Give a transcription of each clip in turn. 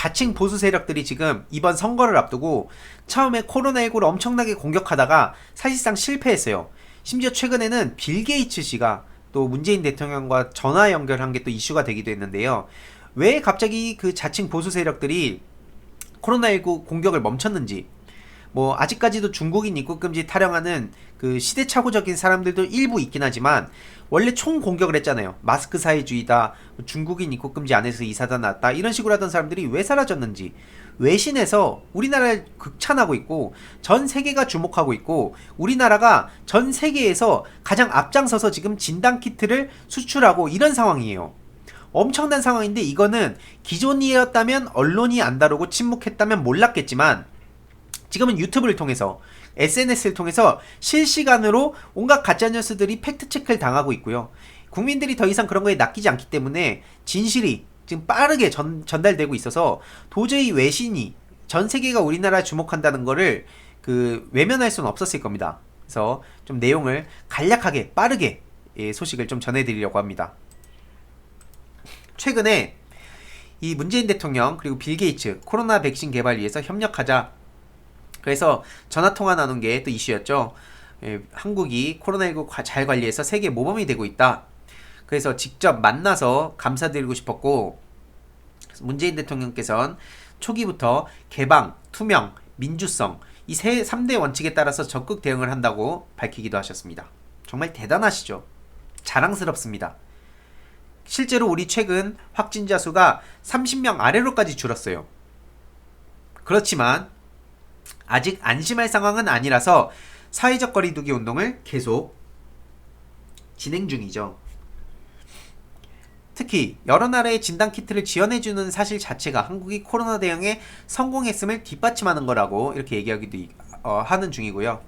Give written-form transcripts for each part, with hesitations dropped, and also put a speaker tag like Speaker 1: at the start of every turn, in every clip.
Speaker 1: 자칭 보수 세력들이 지금 이번 선거를 앞두고 처음에 코로나19를 엄청나게 공격하다가 사실상 실패했어요. 심지어 최근에는 빌 게이츠 씨가 또 문재인 대통령과 전화 연결한 게 또 이슈가 되기도 했는데요. 왜 갑자기 그 자칭 보수 세력들이 코로나19 공격을 멈췄는지, 뭐 아직까지도 중국인 입국 금지 타령하는 그 시대착오적인 사람들도 일부 있긴 하지만 원래 총 공격을 했잖아요. 마스크 사회주의다, 중국인 입국 금지 안에서 이사다 났다, 이런 식으로 하던 사람들이 왜 사라졌는지, 외신에서 우리나라를 극찬하고 있고 전 세계가 주목하고 있고 우리나라가 전 세계에서 가장 앞장서서 지금 진단키트를 수출하고 이런 상황이에요. 엄청난 상황인데 이거는 기존이었다면 언론이 안 다루고 침묵했다면 몰랐겠지만 지금은 유튜브를 통해서, SNS를 통해서 실시간으로 온갖 가짜뉴스들이 팩트체크를 당하고 있고요. 국민들이 더 이상 그런 거에 낚이지 않기 때문에 진실이 지금 빠르게 전달되고 있어서 도저히 외신이 전 세계가 우리나라에 주목한다는 거를 외면할 수는 없었을 겁니다. 그래서 좀 내용을 간략하게 빠르게 소식을 좀 전해드리려고 합니다. 최근에 이 문재인 대통령 그리고 빌 게이츠 코로나 백신 개발 위해서 협력하자, 그래서 전화통화 나눈 게 또 이슈였죠. 한국이 코로나19 잘 관리해서 세계 모범이 되고 있다. 그래서 직접 만나서 감사드리고 싶었고, 문재인 대통령께서는 초기부터 개방, 투명, 민주성, 이 3대 원칙에 따라서 적극 대응을 한다고 밝히기도 하셨습니다. 정말 대단하시죠. 자랑스럽습니다. 실제로 우리 최근 확진자 수가 30명 아래로까지 줄었어요. 그렇지만 아직 안심할 상황은 아니라서 사회적 거리두기 운동을 계속 진행 중이죠. 특히 여러 나라의 진단키트를 지원해주는 사실 자체가 한국이 코로나 대응에 성공했음을 뒷받침하는 거라고 이렇게 얘기하기도 하는 중이고요.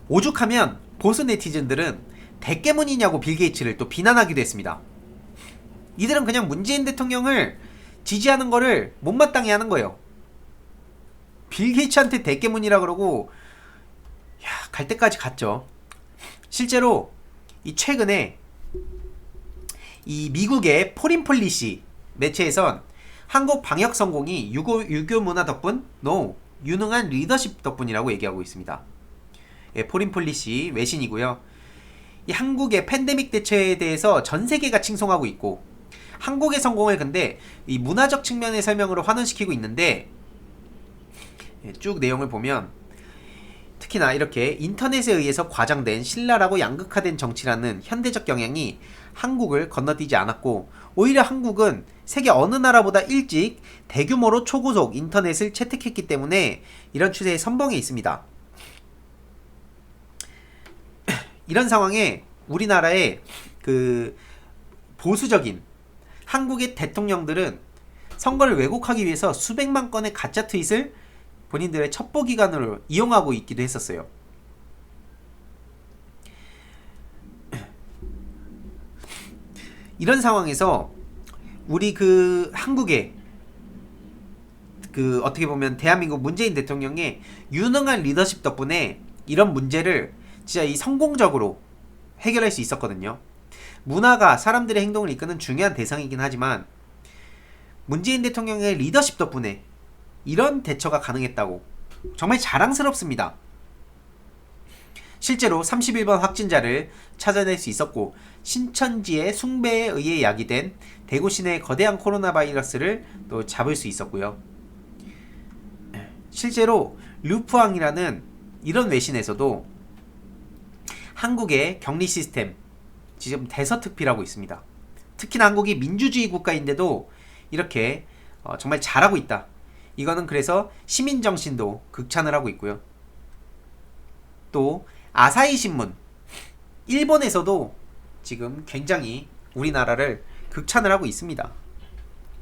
Speaker 1: 오죽하면 보수 네티즌들은 대깨문이냐고 빌 게이츠를 또 비난하기도 했습니다. 이들은 그냥 문재인 대통령을 지지하는 거를 못마땅해 하는 거예요. 빌 게이츠한테 대깨문이라 그러고 갈 때까지 갔죠. 실제로 이 최근에 이 미국의 포린 폴리시 매체에선 한국 방역 성공이 유교 문화 덕분? No, 유능한 리더십 덕분이라고 얘기하고 있습니다. 포린 폴리시 외신이고요. 이 한국의 팬데믹 대처에 대해서 전 세계가 칭송하고 있고, 한국의 성공을 근데 이 문화적 측면의 설명으로 환원시키고 있는데, 쭉 내용을 보면 특히나 이렇게 인터넷에 의해서 과장된 신랄하고 양극화된 정치라는 현대적 경향이 한국을 건너뛰지 않았고, 오히려 한국은 세계 어느 나라보다 일찍 대규모로 초고속 인터넷을 채택했기 때문에 이런 추세의 선봉에 있습니다. 이런 상황에 우리나라의 보수적인 한국의 대통령들은 선거를 왜곡하기 위해서 수백만 건의 가짜 트윗을 본인들의 첩보 기관으로 이용하고 있기도 했었어요. 이런 상황에서 우리 한국의 어떻게 보면 대한민국 문재인 대통령의 유능한 리더십 덕분에 이런 문제를 진짜 성공적으로 해결할 수 있었거든요. 문화가 사람들의 행동을 이끄는 중요한 대상이긴 하지만 문재인 대통령의 리더십 덕분에 이런 대처가 가능했다고 정말 자랑스럽습니다. 실제로 31번 확진자를 찾아낼 수 있었고, 신천지의 숭배에 의해 야기된 대구 시내의 거대한 코로나 바이러스를 또 잡을 수 있었고요. 실제로 류프왕이라는 이런 외신에서도 한국의 격리 시스템 지금 대서특필하고 있습니다. 특히나 한국이 민주주의 국가인데도 이렇게 정말 잘하고 있다. 이거는 그래서 시민정신도 극찬을 하고 있고요. 또 아사히 신문, 일본에서도 지금 굉장히 우리나라를 극찬을 하고 있습니다.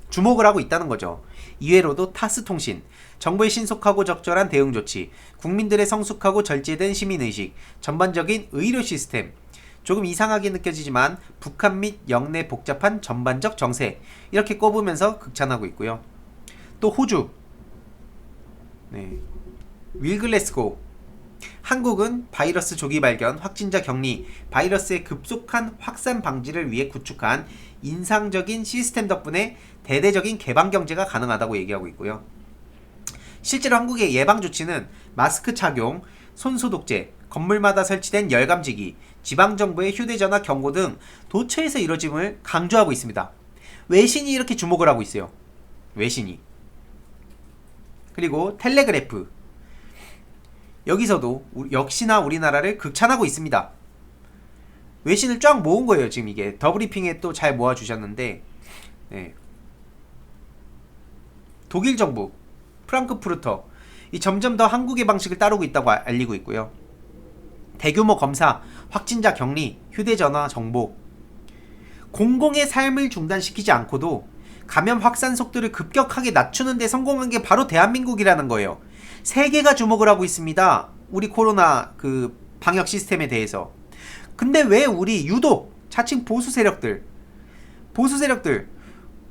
Speaker 1: 주목을 하고 있다는 거죠. 이외로도 타스통신, 정부의 신속하고 적절한 대응 조치, 국민들의 성숙하고 절제된 시민의식, 전반적인 의료 시스템, 조금 이상하게 느껴지지만 북한 및 영내 복잡한 전반적 정세, 이렇게 꼽으면서 극찬하고 있고요. 또 호주, 윌 글래스고, 한국은 바이러스 조기 발견, 확진자 격리, 바이러스의 급속한 확산 방지를 위해 구축한 인상적인 시스템 덕분에 대대적인 개방 경제가 가능하다고 얘기하고 있고요. 실제로 한국의 예방 조치는 마스크 착용, 손소독제, 건물마다 설치된 열감지기, 지방정부의 휴대전화 경고 등 도처에서 이뤄짐을 강조하고 있습니다. 외신이 이렇게 주목을 하고 있어요. 외신이. 그리고 텔레그래프. 여기서도 역시나 우리나라를 극찬하고 있습니다. 외신을 쫙 모은 거예요. 지금 이게 더브리핑에 또 잘 모아주셨는데, 네. 독일 정부 프랑크푸르터 이 점점 더 한국의 방식을 따르고 있다고 알리고 있고요. 대규모 검사, 확진자 격리, 휴대전화 정보, 공공의 삶을 중단시키지 않고도 감염 확산 속도를 급격하게 낮추는 데 성공한 게 바로 대한민국이라는 거예요. 세계가 주목을 하고 있습니다. 우리 코로나 그 방역 시스템에 대해서. 근데 왜 우리 유독 자칭 보수 세력들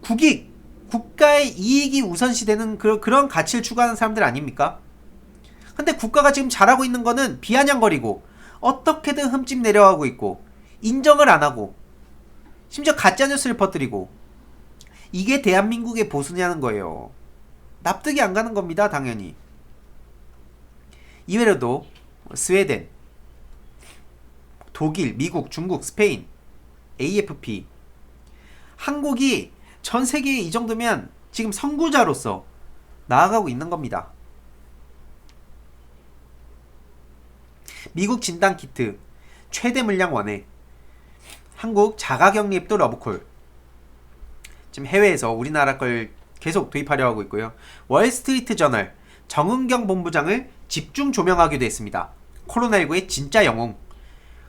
Speaker 1: 국익, 국가의 이익이 우선시되는 그런 가치를 추구하는 사람들 아닙니까? 근데 국가가 지금 잘하고 있는 거는 비아냥거리고 어떻게든 흠집 내려가고 있고 인정을 안 하고 심지어 가짜뉴스를 퍼뜨리고 이게 대한민국의 보수냐는 거예요. 납득이 안 가는 겁니다. 당연히. 이외에도 스웨덴, 독일, 미국, 중국, 스페인, AFP 한국이 전 세계에 이 정도면 지금 선구자로서 나아가고 있는 겁니다. 미국 진단키트 최대 물량 원해, 한국 자가격리앱도 러브콜. 지금 해외에서 우리나라 걸 계속 도입하려 하고 있고요. 월스트리트 저널 정은경 본부장을 집중 조명하기도 했습니다. 코로나19의 진짜 영웅.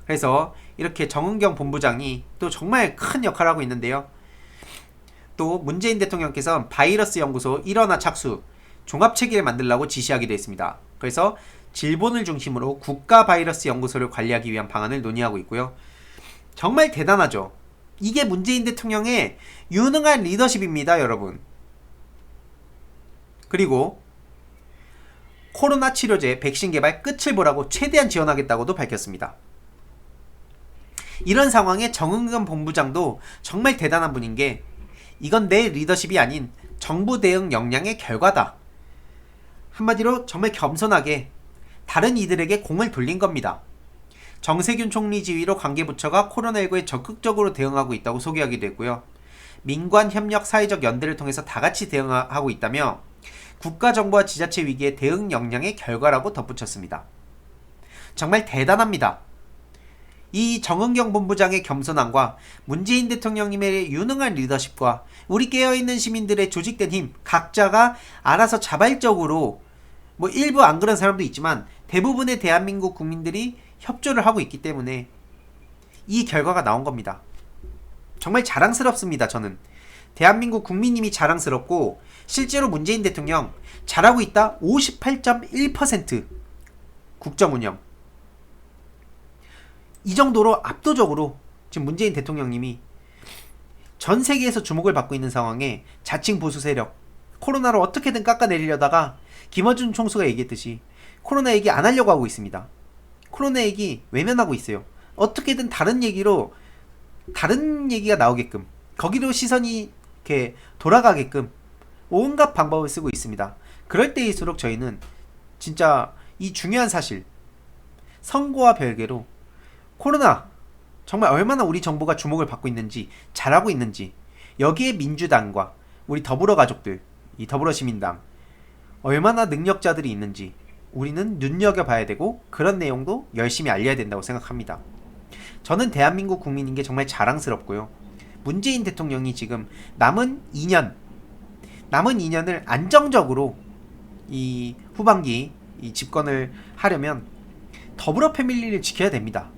Speaker 1: 그래서 이렇게 정은경 본부장이 또 정말 큰 역할을 하고 있는데요. 또 문재인 대통령께서는 바이러스 연구소 일원화 착수, 종합체계를 만들라고 지시하기도 했습니다. 그래서 질본을 중심으로 국가 바이러스 연구소를 관리하기 위한 방안을 논의하고 있고요. 정말 대단하죠. 이게 문재인 대통령의 유능한 리더십입니다, 여러분. 그리고 코로나 치료제 백신 개발 끝을 보라고 최대한 지원하겠다고도 밝혔습니다. 이런 상황에 정은경 본부장도 정말 대단한 분인 게 이건 내 리더십이 아닌 정부 대응 역량의 결과다. 한마디로 정말 겸손하게 다른 이들에게 공을 돌린 겁니다. 정세균 총리 지휘로 관계부처가 코로나19에 적극적으로 대응하고 있다고 소개하기도 했고요. 민관 협력 사회적 연대를 통해서 다 같이 대응하고 있다며 국가정부와 지자체 위기의 대응 역량의 결과라고 덧붙였습니다. 정말 대단합니다. 이 정은경 본부장의 겸손함과 문재인 대통령님의 유능한 리더십과 우리 깨어있는 시민들의 조직된 힘, 각자가 알아서 자발적으로 뭐 일부 안 그런 사람도 있지만 대부분의 대한민국 국민들이 협조를 하고 있기 때문에 이 결과가 나온 겁니다. 정말 자랑스럽습니다. 저는 대한민국 국민님이 자랑스럽고 실제로 문재인 대통령 잘하고 있다 58.1% 국정운영. 이 정도로 압도적으로 지금 문재인 대통령님이 전 세계에서 주목을 받고 있는 상황에 자칭 보수 세력 코로나로 어떻게든 깎아내리려다가 김어준 총수가 얘기했듯이 코로나 얘기 안 하려고 하고 있습니다. 코로나 얘기 외면하고 있어요. 어떻게든 다른 얘기가 나오게끔 거기로 시선이 이렇게 돌아가게끔 온갖 방법을 쓰고 있습니다. 그럴 때일수록 저희는 진짜 이 중요한 사실 선거와 별개로 코로나 정말 얼마나 우리 정부가 주목을 받고 있는지 잘하고 있는지 여기에 민주당과 우리 더불어 가족들 이 더불어시민당 얼마나 능력자들이 있는지 우리는 눈여겨봐야 되고 그런 내용도 열심히 알려야 된다고 생각합니다. 저는 대한민국 국민인 게 정말 자랑스럽고요. 문재인 대통령이 지금 남은 2년을 안정적으로 이 후반기 이 집권을 하려면 더불어 패밀리를 지켜야 됩니다.